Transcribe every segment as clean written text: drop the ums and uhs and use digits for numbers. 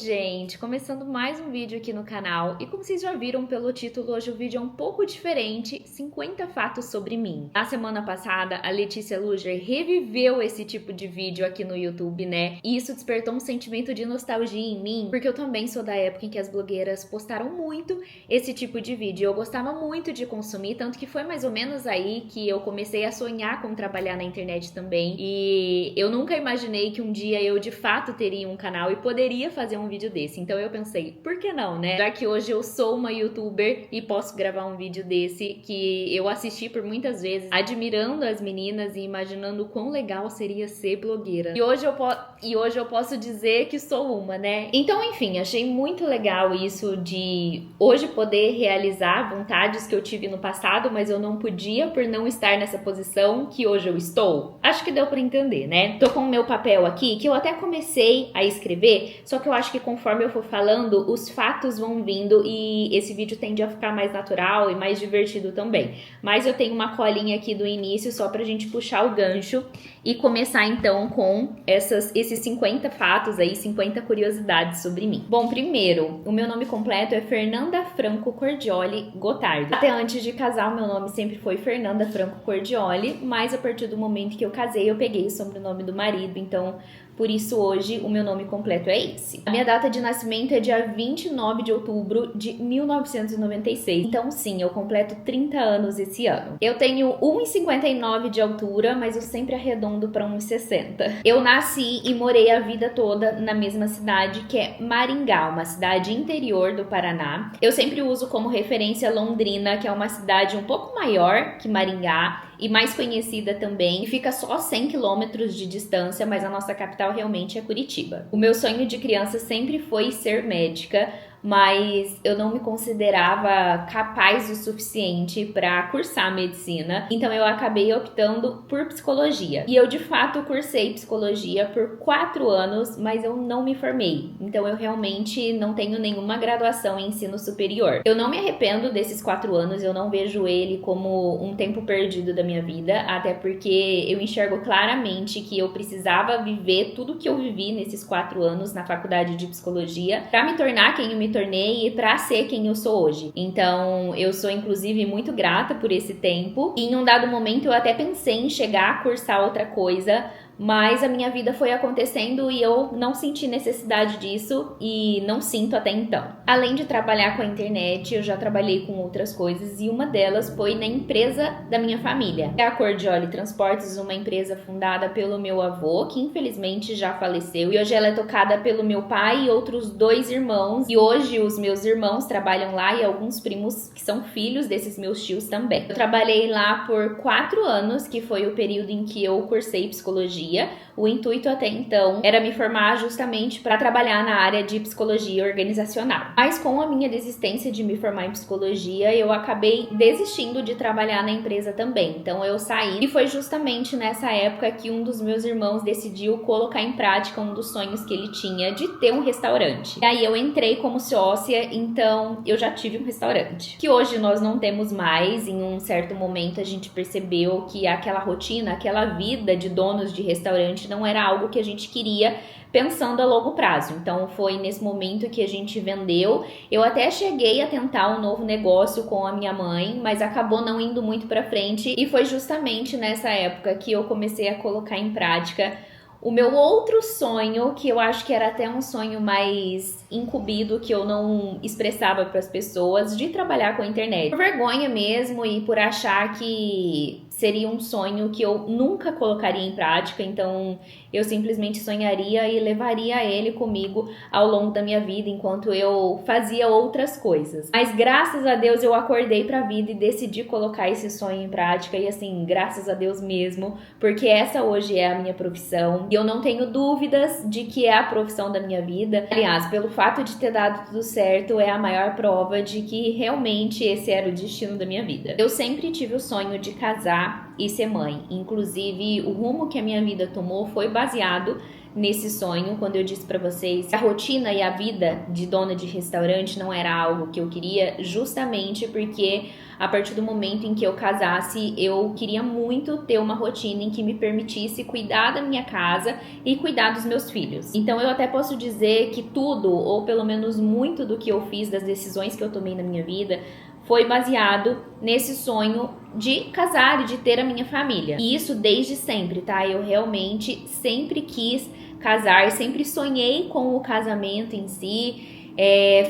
gente! Começando mais um vídeo aqui no canal e como vocês já viram pelo título, hoje o vídeo é um pouco diferente, 50 fatos sobre mim. Na semana passada, a Letícia Luger reviveu esse tipo de vídeo aqui no YouTube, né? E isso despertou um sentimento de nostalgia em mim, porque eu também sou da época em que as blogueiras postaram muito esse tipo de vídeo. Eu gostava muito de consumir, tanto que foi mais ou menos aí que eu comecei a sonhar com trabalhar na internet também. E eu nunca imaginei que um dia eu de fato teria um canal e poderia fazer um vídeo desse. Então eu pensei, por que não, né? Já que hoje eu sou uma youtuber e posso gravar um vídeo desse que eu assisti por muitas vezes, admirando as meninas e imaginando quão legal seria ser blogueira. E hoje eu posso dizer que sou uma, né? Então, enfim, achei muito legal isso de hoje poder realizar vontades que eu tive no passado, mas eu não podia por não estar nessa posição que hoje eu estou. Acho que deu pra entender, né? Tô com o meu papel aqui, que eu até comecei a escrever, só que eu acho que conforme eu for falando, os fatos vão vindo e esse vídeo tende a ficar mais natural e mais divertido também. Mas eu tenho uma colinha aqui do início só pra gente puxar o gancho e começar então com esses 50 fatos aí, 50 curiosidades sobre mim. Bom, primeiro, o meu nome completo é Fernanda Franco Cordioli Gotardo. Até antes de casar, o meu nome sempre foi Fernanda Franco Cordioli, mas a partir do momento que eu casei, eu peguei o sobrenome do marido, então por isso hoje o meu nome completo é esse. A minha data de nascimento é dia 29 de outubro de 1996. Então sim, eu completo 30 anos esse ano. Eu tenho 1,59 de altura, mas eu sempre arredondo para 1,60. Eu nasci e morei a vida toda na mesma cidade, que é Maringá, uma cidade interior do Paraná. Eu sempre uso como referência Londrina, que é uma cidade um pouco maior que Maringá e mais conhecida também, e fica só 100 quilômetros de distância, mas a nossa capital realmente é Curitiba. O meu sonho de criança sempre foi ser médica, mas eu não me considerava capaz o suficiente para cursar medicina, então eu acabei optando por psicologia. E eu de fato cursei psicologia por 4 anos, mas eu não me formei, então eu realmente não tenho nenhuma graduação em ensino superior. Eu não me arrependo desses 4 anos, eu não vejo ele como um tempo perdido da minha vida, até porque eu enxergo claramente que eu precisava viver tudo que eu vivi nesses 4 anos na faculdade de psicologia para me tornar quem eu me tornei e para ser quem eu sou hoje. Então, eu sou inclusive muito grata por esse tempo. E em um dado momento eu até pensei em chegar a cursar outra coisa, mas a minha vida foi acontecendo e eu não senti necessidade disso e não sinto até então. Além de trabalhar com a internet, eu já trabalhei com outras coisas e uma delas foi na empresa da minha família. É a Cordioli Transportes, uma empresa fundada pelo meu avô, que infelizmente já faleceu, e hoje ela é tocada pelo meu pai e outros 2 irmãos, e hoje os meus irmãos trabalham lá e alguns primos que são filhos desses meus tios também. Eu trabalhei lá por 4 anos, que foi o período em que eu cursei psicologia. O intuito até então era me formar justamente para trabalhar na área de psicologia organizacional. Mas com a minha desistência de me formar em psicologia, eu acabei desistindo de trabalhar na empresa também. Então eu saí e foi justamente nessa época que um dos meus irmãos decidiu colocar em prática um dos sonhos que ele tinha de ter um restaurante. E aí eu entrei como sócia, então eu já tive um restaurante. Que hoje nós não temos mais, em um certo momento a gente percebeu que aquela rotina, aquela vida de donos de restaurante não era algo que a gente queria pensando a longo prazo. Então foi nesse momento que a gente vendeu. Eu até cheguei a tentar um novo negócio com a minha mãe, mas acabou não indo muito para frente, e foi justamente nessa época que eu comecei a colocar em prática o meu outro sonho, que eu acho que era até um sonho mais incumbido, que eu não expressava para as pessoas, de trabalhar com a internet. Por vergonha mesmo e por achar que seria um sonho que eu nunca colocaria em prática, então eu simplesmente sonharia e levaria ele comigo ao longo da minha vida enquanto eu fazia outras coisas. Mas graças a Deus eu acordei pra vida e decidi colocar esse sonho em prática, e assim, graças a Deus mesmo, porque essa hoje é a minha profissão e eu não tenho dúvidas de que é a profissão da minha vida. Aliás, pelo fato de ter dado tudo certo, é a maior prova de que realmente esse era o destino da minha vida. Eu sempre tive o sonho de casar e ser mãe. Inclusive, o rumo que a minha vida tomou foi baseado nesse sonho, quando eu disse pra vocês que a rotina e a vida de dona de restaurante não era algo que eu queria, justamente porque a partir do momento em que eu casasse, eu queria muito ter uma rotina em que me permitisse cuidar da minha casa e cuidar dos meus filhos. Então eu até posso dizer que tudo, ou pelo menos muito do que eu fiz, das decisões que eu tomei na minha vida, foi baseado nesse sonho de casar e de ter a minha família. E isso desde sempre, tá? Eu realmente sempre quis casar, sempre sonhei com o casamento em si.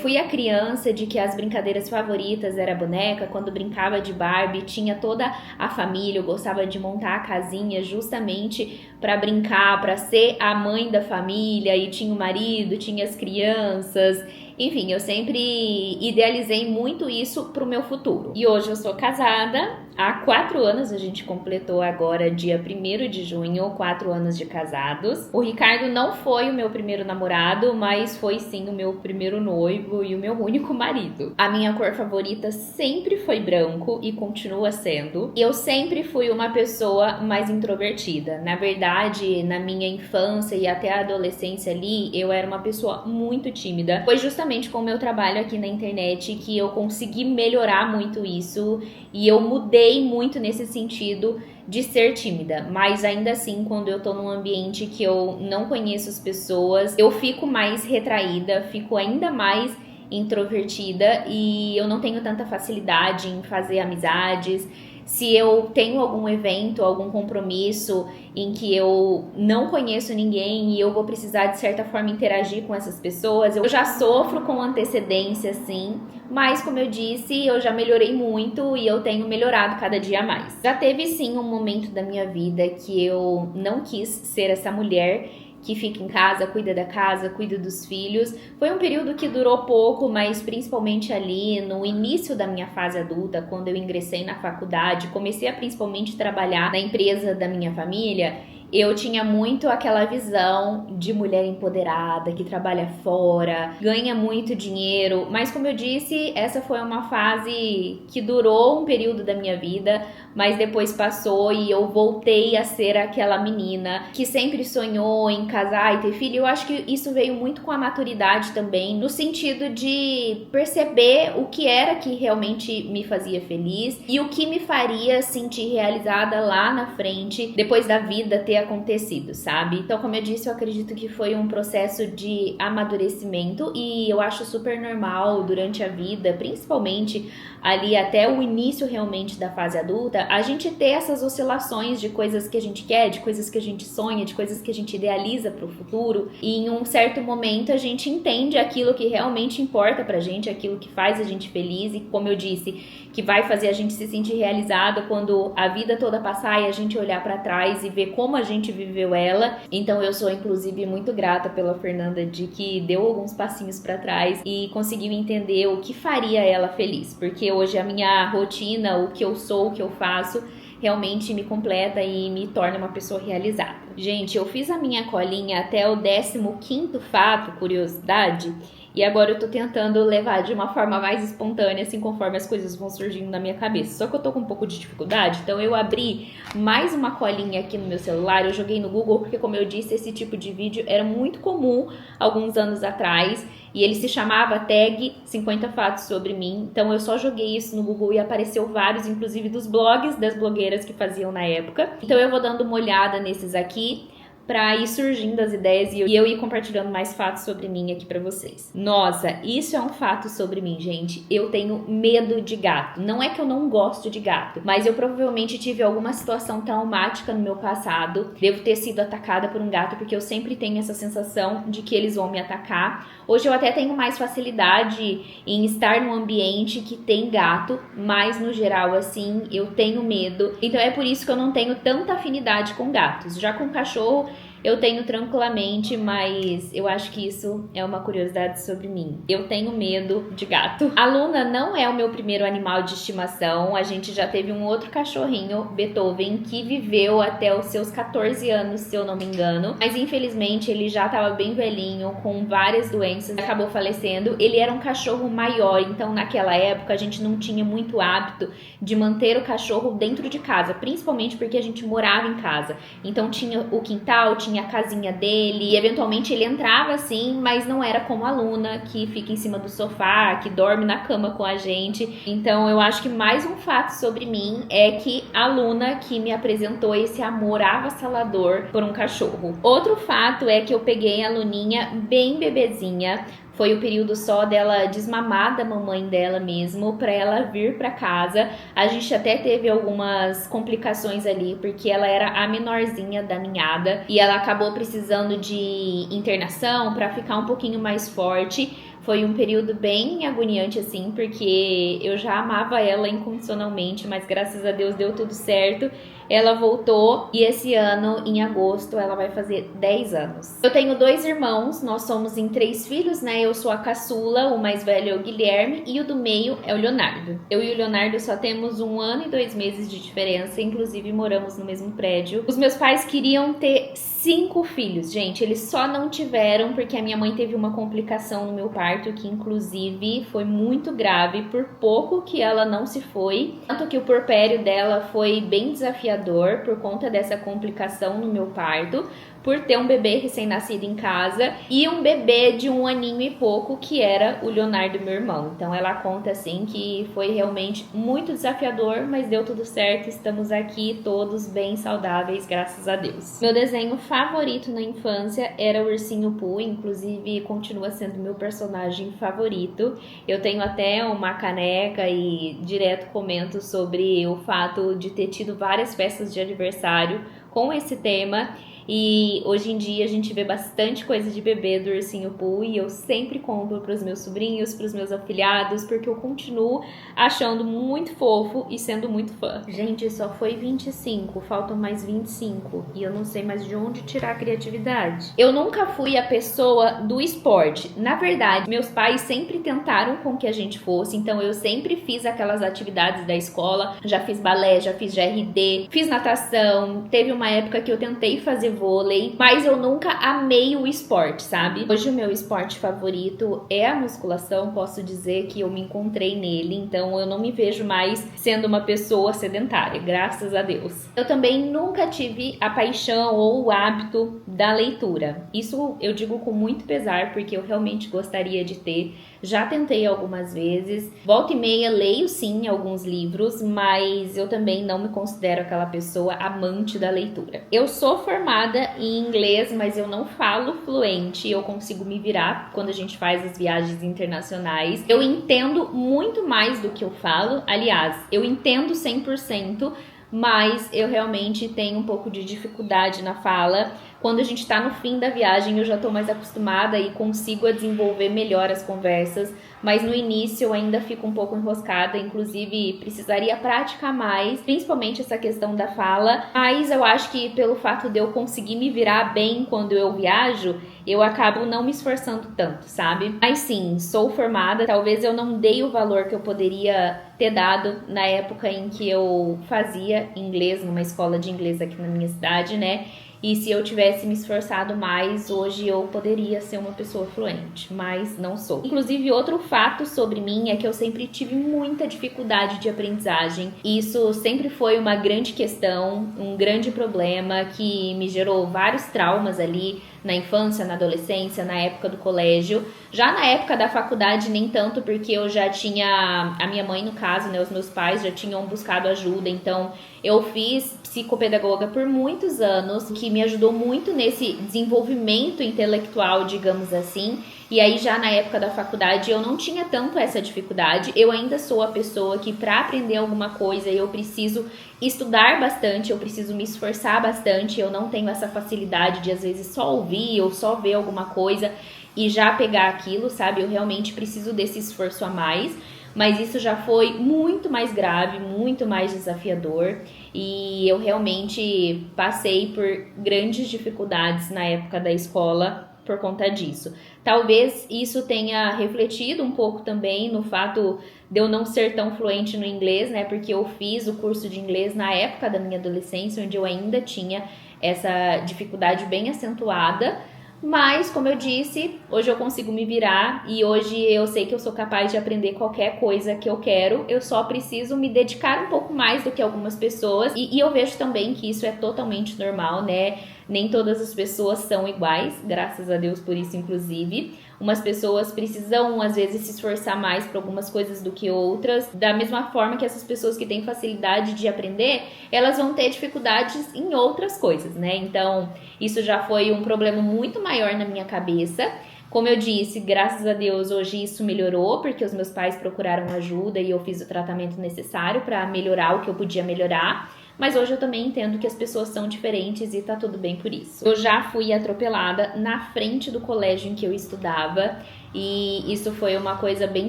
Fui a criança de que as brincadeiras favoritas era boneca. Quando brincava de Barbie, tinha toda a família. Eu gostava de montar a casinha justamente para brincar, para ser a mãe da família. E tinha o marido, tinha as crianças. Enfim, eu sempre idealizei muito isso pro meu futuro. E hoje eu sou casada há 4 anos, a gente completou agora dia 1º de junho, 4 anos de casados. O Ricardo não foi o meu primeiro namorado, mas foi sim o meu primeiro noivo e o meu único marido. A minha cor favorita sempre foi branco e continua sendo. Eu sempre fui uma pessoa mais introvertida. Na verdade, na minha infância e até a adolescência ali, eu era uma pessoa muito tímida. Foi justamente com o meu trabalho aqui na internet que eu consegui melhorar muito isso e eu mudei muito nesse sentido de ser tímida, mas ainda assim, quando eu tô num ambiente que eu não conheço as pessoas, eu fico mais retraída, fico ainda mais introvertida e eu não tenho tanta facilidade em fazer amizades. Se eu tenho algum evento, algum compromisso em que eu não conheço ninguém e eu vou precisar de certa forma interagir com essas pessoas, eu já sofro com antecedência, sim, mas como eu disse, eu já melhorei muito e eu tenho melhorado cada dia mais. Já teve sim um momento da minha vida que eu não quis ser essa mulher que fica em casa, cuida da casa, cuida dos filhos. Foi um período que durou pouco, mas principalmente ali no início da minha fase adulta, quando eu ingressei na faculdade, comecei a principalmente trabalhar na empresa da minha família, eu tinha muito aquela visão de mulher empoderada, que trabalha fora, ganha muito dinheiro, mas como eu disse, essa foi uma fase que durou um período da minha vida, mas depois passou e eu voltei a ser aquela menina que sempre sonhou em casar e ter filho. Eu acho que isso veio muito com a maturidade também, no sentido de perceber o que era que realmente me fazia feliz e o que me faria sentir realizada lá na frente, depois da vida ter acontecido, sabe? Então, como eu disse, eu acredito que foi um processo de amadurecimento e eu acho super normal durante a vida, principalmente ali até o início realmente da fase adulta, a gente ter essas oscilações de coisas que a gente quer, de coisas que a gente sonha, de coisas que a gente idealiza pro futuro, e em um certo momento a gente entende aquilo que realmente importa pra gente, aquilo que faz a gente feliz e, como eu disse, que vai fazer a gente se sentir realizado quando a vida toda passar e a gente olhar pra trás e ver como a gente viveu ela. Então eu sou inclusive muito grata pela Fernanda de que deu alguns passinhos pra trás e conseguiu entender o que faria ela feliz, porque hoje a minha rotina, o que eu sou, o que eu faço, realmente me completa e me torna uma pessoa realizada. Gente, eu fiz a minha colinha até o 15º fato, curiosidade, e agora eu tô tentando levar de uma forma mais espontânea, assim, conforme as coisas vão surgindo na minha cabeça. Só que eu tô com um pouco de dificuldade, então eu abri mais uma colinha aqui no meu celular, eu joguei no Google, porque como eu disse, esse tipo de vídeo era muito comum alguns anos atrás, e ele se chamava tag 50 fatos sobre mim. Então eu só joguei isso no Google e apareceu vários, inclusive dos blogs das blogueiras que faziam na época. Então eu vou dando uma olhada nesses aqui pra ir surgindo as ideias e eu ir compartilhando mais fatos sobre mim aqui pra vocês. Nossa, isso é um fato sobre mim, gente. Eu tenho medo de gato. Não é que eu não gosto de gato, mas eu provavelmente tive alguma situação traumática no meu passado. Devo ter sido atacada por um gato, porque eu sempre tenho essa sensação de que eles vão me atacar. Hoje eu até tenho mais facilidade em estar num ambiente que tem gato, mas no geral, assim, eu tenho medo. Então é por isso que eu não tenho tanta afinidade com gatos. Já com cachorro, eu tenho tranquilamente, mas eu acho que isso é uma curiosidade sobre mim. Eu tenho medo de gato. A Luna não é o meu primeiro animal de estimação. A gente já teve um outro cachorrinho, Beethoven, que viveu até os seus 14 anos, se eu não me engano. Mas infelizmente ele já estava bem velhinho, com várias doenças, acabou falecendo. Ele era um cachorro maior, então naquela época a gente não tinha muito hábito de manter o cachorro dentro de casa, principalmente porque a gente morava em casa. Então tinha o quintal, tinha tinha a casinha dele, e eventualmente ele entrava assim, mas não era como a Luna, que fica em cima do sofá, que dorme na cama com a gente. Então eu acho que mais um fato sobre mim é que a Luna que me apresentou esse amor avassalador por um cachorro. Outro fato é que eu peguei a Luninha bem bebezinha. Foi o período só dela desmamar da mamãe dela mesmo, pra ela vir pra casa. A gente até teve algumas complicações ali, porque ela era a menorzinha da ninhada e ela acabou precisando de internação pra ficar um pouquinho mais forte. Foi um período bem agoniante, assim, porque eu já amava ela incondicionalmente, mas graças a Deus deu tudo certo. Ela voltou e esse ano, em agosto, ela vai fazer 10 anos. Eu tenho 2 irmãos, nós somos em 3 filhos, né? Eu sou a caçula, o mais velho é o Guilherme e o do meio é o Leonardo. Eu e o Leonardo só temos 1 ano e 2 meses de diferença, inclusive moramos no mesmo prédio. Os meus pais queriam ter 5 filhos, gente, eles só não tiveram porque a minha mãe teve uma complicação no meu parto, que inclusive foi muito grave, por pouco que ela não se foi. Tanto que o puerpério dela foi bem desafiador por conta dessa complicação no meu parto, por ter um bebê recém-nascido em casa e um bebê de 1 aninho e pouco, que era o Leonardo, meu irmão. Então ela conta assim que foi realmente muito desafiador, mas deu tudo certo, estamos aqui todos bem saudáveis, graças a Deus. Meu desenho favorito na infância era o Ursinho Pooh, inclusive continua sendo meu personagem favorito. Eu tenho até uma caneca e direto comento sobre o fato de ter tido várias festas de aniversário com esse tema. E hoje em dia a gente vê bastante coisa de bebê do Ursinho Pooh e eu sempre compro para os meus sobrinhos, para os meus afilhados, porque eu continuo achando muito fofo e sendo muito fã. Gente, só foi 25, faltam mais 25 e eu não sei mais de onde tirar a criatividade. Eu nunca fui a pessoa do esporte. Na verdade, meus pais sempre tentaram com que a gente fosse, então eu sempre fiz aquelas atividades da escola, já fiz balé, já fiz GRD, fiz natação, teve uma época que eu tentei fazer vôlei, mas eu nunca amei o esporte, sabe? Hoje o meu esporte favorito é a musculação, posso dizer que eu me encontrei nele, então eu não me vejo mais sendo uma pessoa sedentária, graças a Deus. Eu também nunca tive a paixão ou o hábito da leitura. Isso eu digo com muito pesar, porque eu realmente gostaria de ter. Já tentei algumas vezes, volta e meia leio sim alguns livros, mas eu também não me considero aquela pessoa amante da leitura. Eu sou formada em inglês, mas eu não falo fluente, eu consigo me virar quando a gente faz as viagens internacionais. Eu entendo muito mais do que eu falo, aliás, eu entendo 100%, mas eu realmente tenho um pouco de dificuldade na fala. Quando a gente tá no fim da viagem, eu já tô mais acostumada e consigo desenvolver melhor as conversas, mas no início eu ainda fico um pouco enroscada, inclusive precisaria praticar mais, principalmente essa questão da fala, mas eu acho que pelo fato de eu conseguir me virar bem quando eu viajo, eu acabo não me esforçando tanto, sabe? Mas sim, sou formada, talvez eu não dei o valor que eu poderia ter dado na época em que eu fazia inglês numa escola de inglês aqui na minha cidade, né? E se eu tivesse me esforçado mais, hoje eu poderia ser uma pessoa fluente, mas não sou. Inclusive, outro fato sobre mim é que eu sempre tive muita dificuldade de aprendizagem. Isso sempre foi uma grande questão, um grande problema que me gerou vários traumas ali na infância, na adolescência, na época do colégio. Já na época da faculdade, nem tanto, porque eu já tinha, a minha mãe no caso, né, os meus pais já tinham buscado ajuda, então eu fiz psicopedagoga por muitos anos, que me ajudou muito nesse desenvolvimento intelectual, digamos assim. E aí já na época da faculdade eu não tinha tanto essa dificuldade. Eu ainda sou a pessoa que para aprender alguma coisa eu preciso estudar bastante, eu preciso me esforçar bastante. Eu não tenho essa facilidade de às vezes só ouvir ou só ver alguma coisa e já pegar aquilo, sabe? Eu realmente preciso desse esforço a mais. Mas isso já foi muito mais grave, muito mais desafiador e eu realmente passei por grandes dificuldades na época da escola por conta disso. Talvez isso tenha refletido um pouco também no fato de eu não ser tão fluente no inglês, né? Porque eu fiz o curso de inglês na época da minha adolescência, onde eu ainda tinha essa dificuldade bem acentuada. Mas, como eu disse, hoje eu consigo me virar e hoje eu sei que eu sou capaz de aprender qualquer coisa que eu quero. Eu só preciso me dedicar um pouco mais do que algumas pessoas e eu vejo também que isso é totalmente normal, né? Nem todas as pessoas são iguais, graças a Deus por isso, inclusive. Umas pessoas precisam, às vezes, se esforçar mais para algumas coisas do que outras. Da mesma forma que essas pessoas que têm facilidade de aprender, elas vão ter dificuldades em outras coisas, né? Então, isso já foi um problema muito maior na minha cabeça. Como eu disse, graças a Deus, hoje isso melhorou, porque os meus pais procuraram ajuda e eu fiz o tratamento necessário para melhorar o que eu podia melhorar. Mas hoje eu também entendo que as pessoas são diferentes e tá tudo bem por isso. Eu já fui atropelada na frente do colégio em que eu estudava e isso foi uma coisa bem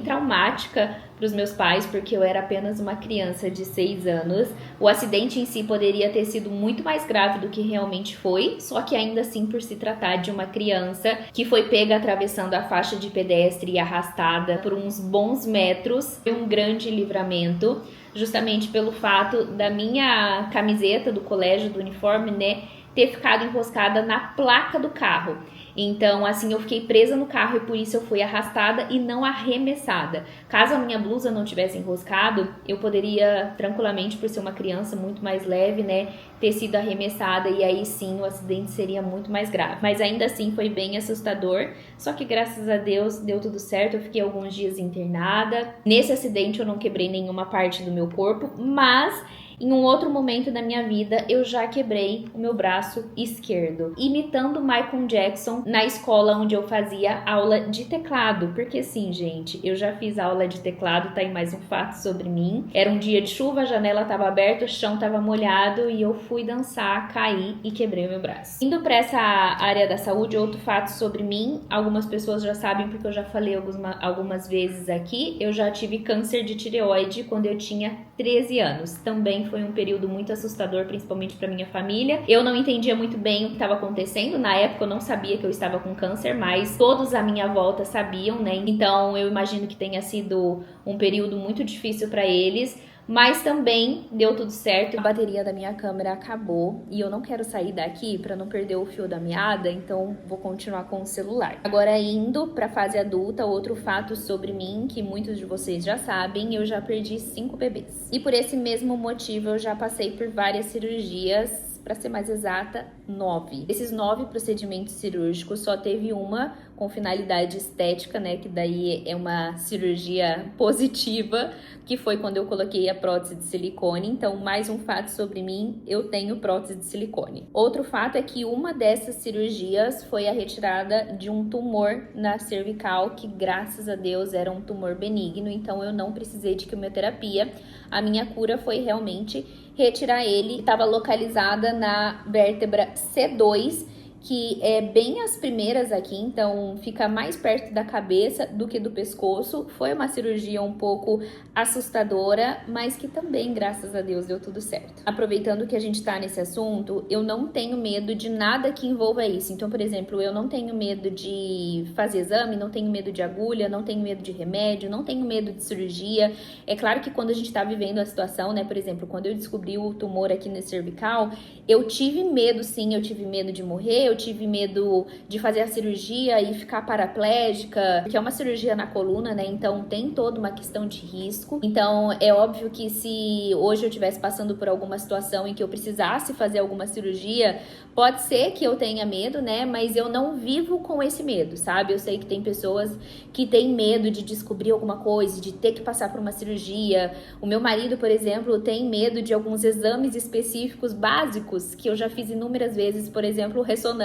traumática para os meus pais, porque eu era apenas uma criança de 6 anos. O acidente em si poderia ter sido muito mais grave do que realmente foi, só que ainda assim, por se tratar de uma criança que foi pega atravessando a faixa de pedestre e arrastada por uns bons metros, foi um grande livramento. Justamente pelo fato da minha camiseta do colégio, do uniforme, né, ter ficado enroscada na placa do carro. Então, assim, eu fiquei presa no carro e por isso eu fui arrastada e não arremessada. Caso a minha blusa não tivesse enroscado, eu poderia tranquilamente, por ser uma criança muito mais leve, né, ter sido arremessada e aí sim o acidente seria muito mais grave. Mas ainda assim foi bem assustador, só que graças a Deus deu tudo certo, eu fiquei alguns dias internada. Nesse acidente eu não quebrei nenhuma parte do meu corpo, mas em um outro momento da minha vida, eu já quebrei o meu braço esquerdo, imitando Michael Jackson na escola onde eu fazia aula de teclado. Porque sim, gente, eu já fiz aula de teclado, tá aí mais um fato sobre mim. Era um dia de chuva, a janela tava aberta, o chão tava molhado e eu fui dançar, caí e quebrei o meu braço. Indo pra essa área da saúde, outro fato sobre mim, algumas pessoas já sabem porque eu já falei algumas vezes aqui, eu já tive câncer de tireoide quando eu tinha 13 anos. Também foi um período muito assustador, principalmente para minha família. Eu não entendia muito bem o que estava acontecendo. Na época eu não sabia que eu estava com câncer, mas todos à minha volta sabiam, né? Então eu imagino que tenha sido um período muito difícil para eles. Mas também deu tudo certo. A bateria da minha câmera acabou e eu não quero sair daqui para não perder o fio da meada, então vou continuar com o celular. Agora indo para a fase adulta, outro fato sobre mim que muitos de vocês já sabem, eu já perdi 5 bebês. E por esse mesmo motivo eu já passei por várias cirurgias. Para ser mais exata, 9. Desses 9 procedimentos cirúrgicos, só teve uma com finalidade estética, né? Que daí é uma cirurgia positiva, que foi quando eu coloquei a prótese de silicone. Então, mais um fato sobre mim, eu tenho prótese de silicone. Outro fato é que uma dessas cirurgias foi a retirada de um tumor na cervical, que graças a Deus era um tumor benigno, então eu não precisei de quimioterapia. A minha cura foi realmente retirar ele. Estava localizada na vértebra C2, que é bem as primeiras aqui, então fica mais perto da cabeça do que do pescoço. Foi uma cirurgia um pouco assustadora, mas que também, graças a Deus, deu tudo certo. Aproveitando que a gente tá nesse assunto, eu não tenho medo de nada que envolva isso. Então, por exemplo, eu não tenho medo de fazer exame, não tenho medo de agulha, não tenho medo de remédio, não tenho medo de cirurgia. É claro que quando a gente tá vivendo a situação, né, por exemplo, quando eu descobri o tumor aqui na cervical, eu tive medo, sim, eu tive medo de morrer, eu tive medo de fazer a cirurgia e ficar paraplégica, porque é uma cirurgia na coluna, né? Então tem toda uma questão de risco. Então é óbvio que se hoje eu estivesse passando por alguma situação em que eu precisasse fazer alguma cirurgia, pode ser que eu tenha medo, né? Mas eu não vivo com esse medo, sabe? Eu sei que tem pessoas que têm medo de descobrir alguma coisa, de ter que passar por uma cirurgia. O meu marido, por exemplo, tem medo de alguns exames específicos básicos que eu já fiz inúmeras vezes, por exemplo, ressonância.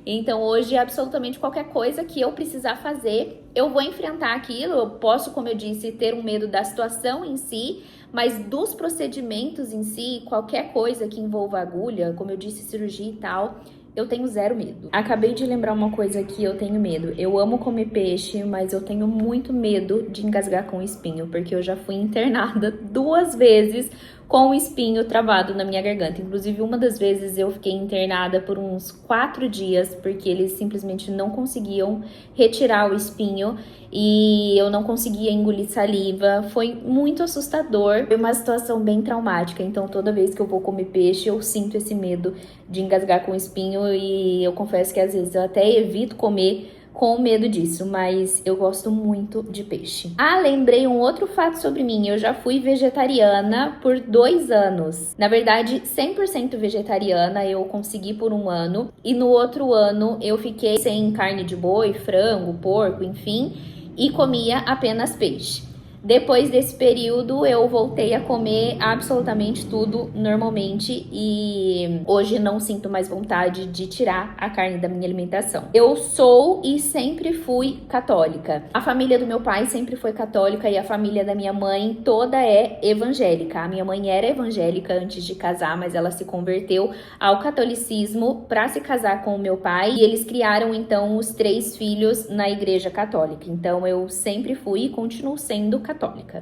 Então hoje absolutamente qualquer coisa que eu precisar fazer, eu vou enfrentar aquilo. Eu posso, como eu disse, ter um medo da situação em si, mas dos procedimentos em si, qualquer coisa que envolva agulha, como eu disse, cirurgia e tal, eu tenho zero medo. Acabei de lembrar uma coisa que eu tenho medo. Eu amo comer peixe, mas eu tenho muito medo de engasgar com espinho, porque eu já fui internada 2 vezes com o espinho travado na minha garganta. Inclusive, uma das vezes eu fiquei internada por uns 4 dias, porque eles simplesmente não conseguiam retirar o espinho e eu não conseguia engolir saliva. Foi muito assustador, foi uma situação bem traumática. Então, toda vez que eu vou comer peixe, eu sinto esse medo de engasgar com espinho e eu confesso que às vezes eu até evito comer com medo disso, mas eu gosto muito de peixe. Ah, lembrei um outro fato sobre mim. Eu já fui vegetariana por 2 anos. Na verdade, 100% vegetariana eu consegui por 1 ano. E no outro ano eu fiquei sem carne de boi, frango, porco, enfim, e comia apenas peixe. Depois desse período, eu voltei a comer absolutamente tudo normalmente e hoje não sinto mais vontade de tirar a carne da minha alimentação. Eu sou e sempre fui católica. A família do meu pai sempre foi católica e a família da minha mãe toda é evangélica. A minha mãe era evangélica antes de casar, mas ela se converteu ao catolicismo para se casar com o meu pai e eles criaram então os 3 filhos na igreja católica. Então eu sempre fui e continuo sendo católica.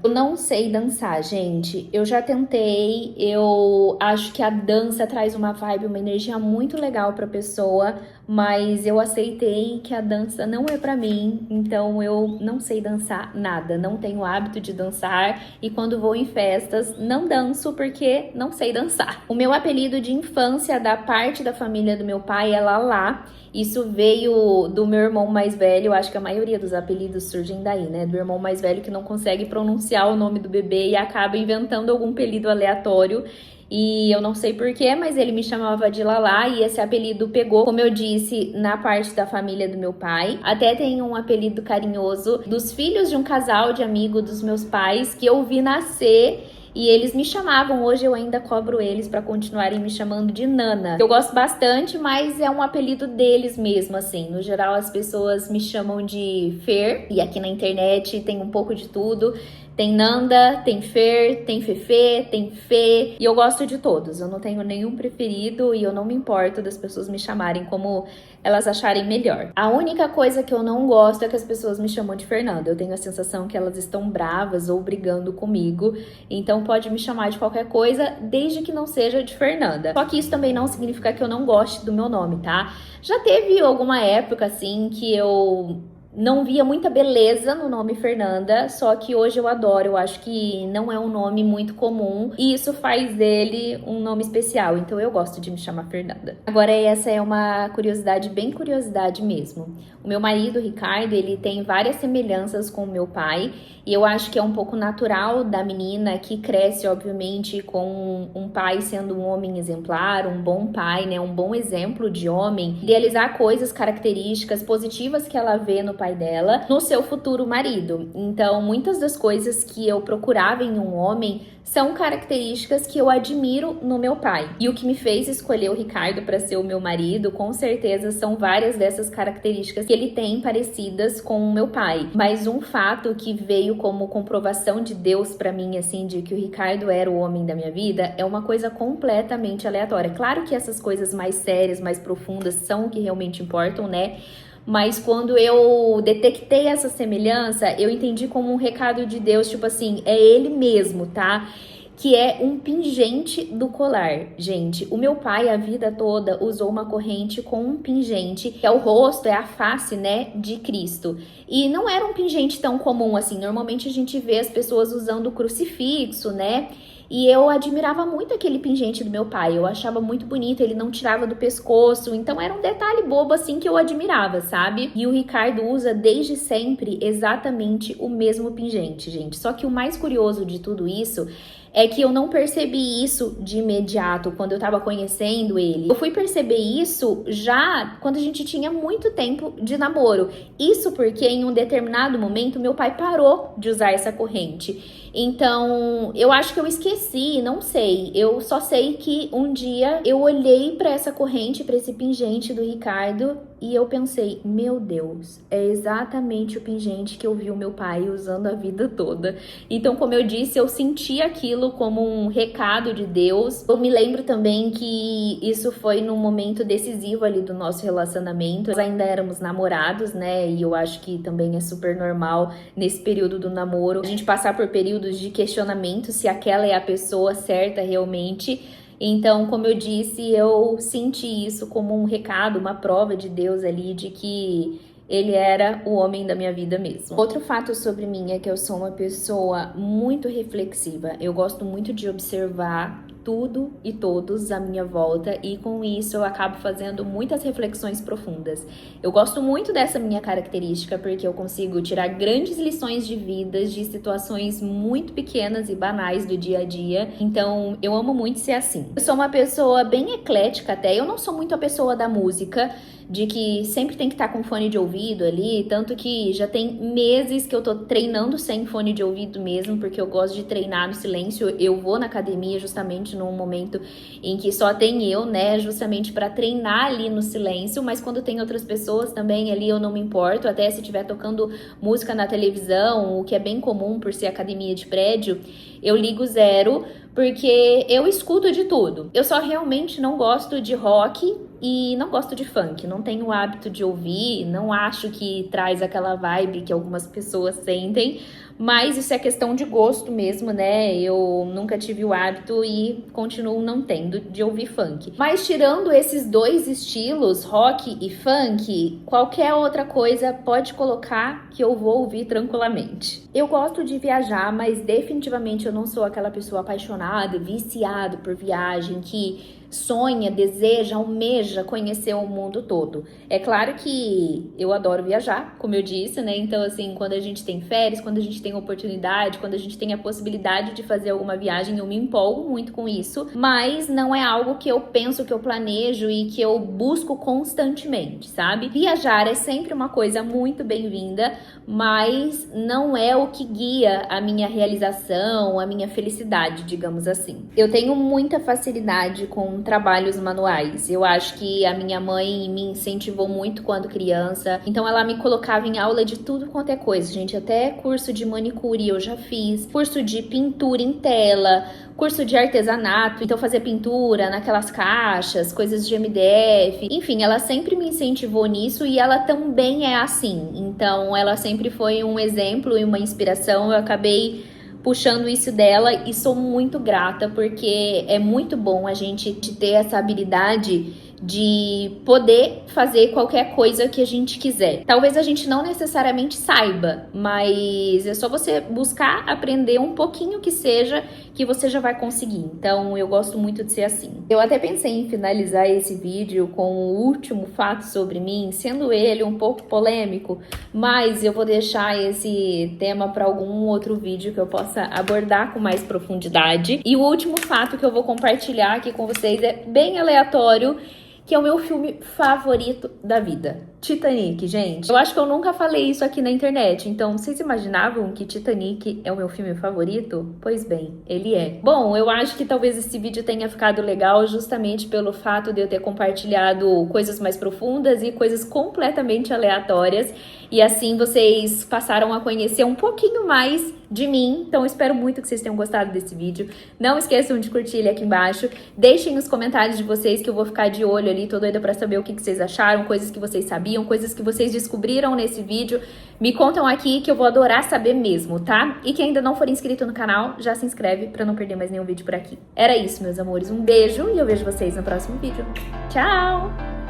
Eu não sei dançar, gente. Eu já tentei. Eu acho que a dança traz uma vibe, uma energia muito legal pra pessoa, mas eu aceitei que a dança não é pra mim, então eu não sei dançar nada. Não tenho hábito de dançar e quando vou em festas não danço porque não sei dançar. O meu apelido de infância da parte da família do meu pai é Lalá. Isso veio do meu irmão mais velho. Eu acho que a maioria dos apelidos surgem daí, né? Do irmão mais velho que não consegue pronunciar o nome do bebê e acaba inventando algum apelido aleatório. E eu não sei porquê, mas ele me chamava de Lalá e esse apelido pegou, como eu disse, na parte da família do meu pai. Até tem um apelido carinhoso dos filhos de um casal de amigo dos meus pais que eu vi nascer. E eles me chamavam, hoje eu ainda cobro eles pra continuarem me chamando de Nana. Eu gosto bastante, mas é um apelido deles mesmo, assim. No geral, as pessoas me chamam de Fer, e aqui na internet tem um pouco de tudo. Tem Nanda, tem Fer, tem Fefe, tem Fê, e eu gosto de todos. Eu não tenho nenhum preferido e eu não me importo das pessoas me chamarem como elas acharem melhor. A única coisa que eu não gosto é que as pessoas me chamam de Fernanda. Eu tenho a sensação que elas estão bravas ou brigando comigo, então pode me chamar de qualquer coisa, desde que não seja de Fernanda. Só que isso também não significa que eu não goste do meu nome, tá? Já teve alguma época, assim, que eu não via muita beleza no nome Fernanda, só que hoje eu adoro. Eu acho que não é um nome muito comum e isso faz dele um nome especial, então eu gosto de me chamar Fernanda. Agora essa é uma curiosidade, bem curiosidade mesmo. O meu marido, Ricardo, ele tem várias semelhanças com o meu pai e eu acho que é um pouco natural da menina que cresce, obviamente, com um pai sendo um homem exemplar, um bom pai, né, um bom exemplo de homem, idealizar coisas, características positivas que ela vê no pai dela, no seu futuro marido. Então, muitas das coisas que eu procurava em um homem são características que eu admiro no meu pai. E o que me fez escolher o Ricardo para ser o meu marido, com certeza, são várias dessas características que ele tem parecidas com o meu pai. Mas um fato que veio como comprovação de Deus para mim, assim, de que o Ricardo era o homem da minha vida, é uma coisa completamente aleatória. Claro que essas coisas mais sérias, mais profundas são o que realmente importam, né? Mas quando eu detectei essa semelhança, eu entendi como um recado de Deus, tipo assim, é ele mesmo, tá? Que é um pingente do colar. Gente, o meu pai a vida toda usou uma corrente com um pingente, que é o rosto, é a face, né, de Cristo. E não era um pingente tão comum assim. Normalmente a gente vê as pessoas usando o crucifixo, né? E eu admirava muito aquele pingente do meu pai, eu achava muito bonito, ele não tirava do pescoço, então era um detalhe bobo assim que eu admirava, sabe? E o Ricardo usa desde sempre exatamente o mesmo pingente, gente. Só que o mais curioso de tudo isso é que eu não percebi isso de imediato quando eu tava conhecendo ele. Eu fui perceber isso já quando a gente tinha muito tempo de namoro. Isso porque em um determinado momento meu pai parou de usar essa corrente. Então, eu acho que eu esqueci, não sei. Eu só sei que um dia eu olhei pra essa corrente, pra esse pingente do Ricardo e eu pensei, meu Deus, é exatamente o pingente que eu vi o meu pai usando a vida toda. Então, como eu disse, eu senti aquilo como um recado de Deus. Eu me lembro também que isso foi num momento decisivo ali do nosso relacionamento. Nós ainda éramos namorados, né? E eu acho que também é super normal nesse período do namoro a gente passar por períodos de questionamento se aquela é a pessoa certa realmente. Então, como eu disse, eu senti isso como um recado, uma prova de Deus ali de que ele era o homem da minha vida mesmo. Outro fato sobre mim é que eu sou uma pessoa muito reflexiva. Eu gosto muito de observar tudo e todos à minha volta, e com isso eu acabo fazendo muitas reflexões profundas. Eu gosto muito dessa minha característica porque eu consigo tirar grandes lições de vida de situações muito pequenas e banais do dia a dia. Então eu amo muito ser assim. Eu sou uma pessoa bem eclética até, eu não sou muito a pessoa da música, de que sempre tem que estar com fone de ouvido ali, tanto que já tem meses que eu tô treinando sem fone de ouvido mesmo, porque eu gosto de treinar no silêncio. Eu vou na academia justamente num momento em que só tem eu, né, justamente para treinar ali no silêncio, mas quando tem outras pessoas também ali eu não me importo, até se estiver tocando música na televisão, o que é bem comum por ser academia de prédio, eu ligo zero, porque eu escuto de tudo. Eu só realmente não gosto de rock e não gosto de funk, não tenho o hábito de ouvir, não acho que traz aquela vibe que algumas pessoas sentem, mas isso é questão de gosto mesmo, né? Eu nunca tive o hábito e continuo não tendo de ouvir funk. Mas tirando esses dois estilos, rock e funk, qualquer outra coisa pode colocar que eu vou ouvir tranquilamente. Eu gosto de viajar, mas definitivamente eu não sou aquela pessoa apaixonada, viciada por viagem, que sonha, deseja, almeja conhecer o mundo todo. É claro que eu adoro viajar, como eu disse, né? Então, assim, quando a gente tem férias, quando a gente tem oportunidade, quando a gente tem a possibilidade de fazer alguma viagem, eu me empolgo muito com isso, mas não é algo que eu penso, que eu planejo e que eu busco constantemente, sabe? Viajar é sempre uma coisa muito bem-vinda, mas não é o que guia a minha realização, a minha felicidade, digamos assim. Eu tenho muita facilidade com trabalhos manuais. Eu acho que a minha mãe me incentivou muito quando criança, então ela me colocava em aula de tudo quanto é coisa, gente, até curso de manicure eu já fiz, curso de pintura em tela, curso de artesanato, então fazer pintura naquelas caixas, coisas de MDF, enfim, ela sempre me incentivou nisso e ela também é assim, então ela sempre foi um exemplo e uma inspiração. Eu acabei puxando isso dela e sou muito grata, porque é muito bom a gente ter essa habilidade de poder fazer qualquer coisa que a gente quiser. Talvez a gente não necessariamente saiba, mas é só você buscar aprender um pouquinho que seja, que você já vai conseguir. Então eu gosto muito de ser assim. Eu até pensei em finalizar esse vídeo com o último fato sobre mim, sendo ele um pouco polêmico, mas eu vou deixar esse tema para algum outro vídeo que eu possa abordar com mais profundidade. E o último fato que eu vou compartilhar aqui com vocês é bem aleatório, que é o meu filme favorito da vida. Titanic, gente. Eu acho que eu nunca falei isso aqui na internet, então vocês imaginavam que Titanic é o meu filme favorito? Pois bem, ele é. Bom, eu acho que talvez esse vídeo tenha ficado legal justamente pelo fato de eu ter compartilhado coisas mais profundas e coisas completamente aleatórias, e assim vocês passaram a conhecer um pouquinho mais de mim. Então eu espero muito que vocês tenham gostado desse vídeo. Não esqueçam de curtir ele aqui embaixo. Deixem os comentários de vocês que eu vou ficar de olho ali. Tô doida pra saber o que vocês acharam, coisas que vocês sabiam, coisas que vocês descobriram nesse vídeo. Me contam aqui que eu vou adorar saber mesmo, tá? E quem ainda não for inscrito no canal, já se inscreve pra não perder mais nenhum vídeo por aqui. Era isso, meus amores. Um beijo e eu vejo vocês no próximo vídeo. Tchau!